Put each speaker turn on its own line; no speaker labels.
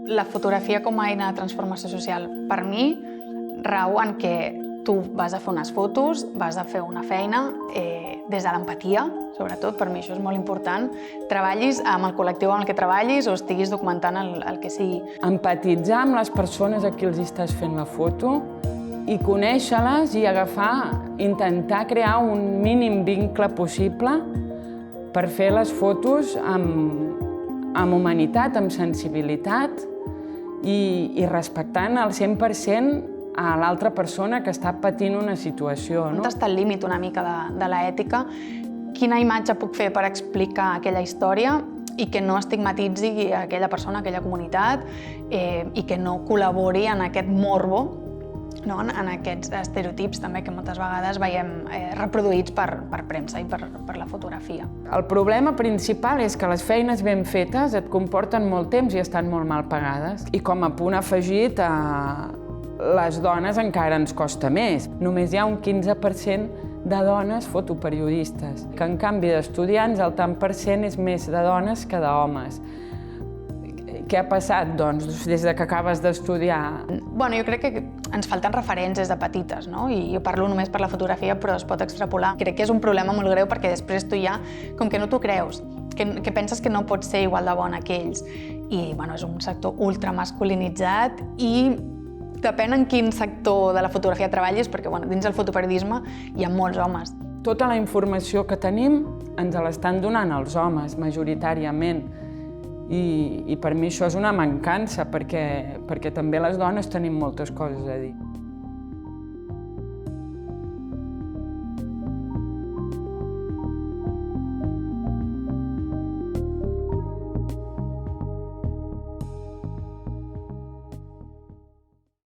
La fotografia com a eina de transformació social, per mi, rau en què tu vas a fer unes fotos, vas a fer una feina des de l'empatia, sobretot, per mi això és molt important. Treballis amb el col·lectiu amb el que treballis o estiguis documentant el que sigui.
Empatitzar amb les persones a qui els estàs fent la foto i conèixer-les i intentar crear un mínim vincle possible per fer les fotos amb humanitat, amb sensibilitat i respectant al 100% a l'altra persona que està patint una situació.
On està el límit una mica de l'ètica? Quina imatge puc fer per explicar aquella història i que no estigmatitzi aquella persona, aquella comunitat i que no col·labori en aquest morbo, en aquests estereotips també que moltes vegades veiem reproduïts per premsa i per la fotografia.
El problema principal és que les feines ben fetes et comporten molt temps i estan molt mal pagades. I com a punt afegit, les dones encara ens costa més. Només hi ha un 15% de dones fotoperiodistes, que en canvi d'estudiants el tant per cent és més de dones que d'homes. Què ha passat, doncs, des que acabes d'estudiar?
Bueno, jo crec que ens falten referents des de petites, no? I jo parlo només per la fotografia, però es pot extrapolar. Crec que és un problema molt greu perquè després tu ja, com que no t'ho creus, que penses que no pots ser igual de bona que ells. I bueno, és un sector ultramasculinitzat i depèn en quin sector de la fotografia treballis, perquè dins del fotoperiodisme hi ha molts homes.
Tota la informació que tenim ens l'estan donant els homes, majoritàriament. I per mi això és una mancança, perquè també les dones tenim moltes coses a dir.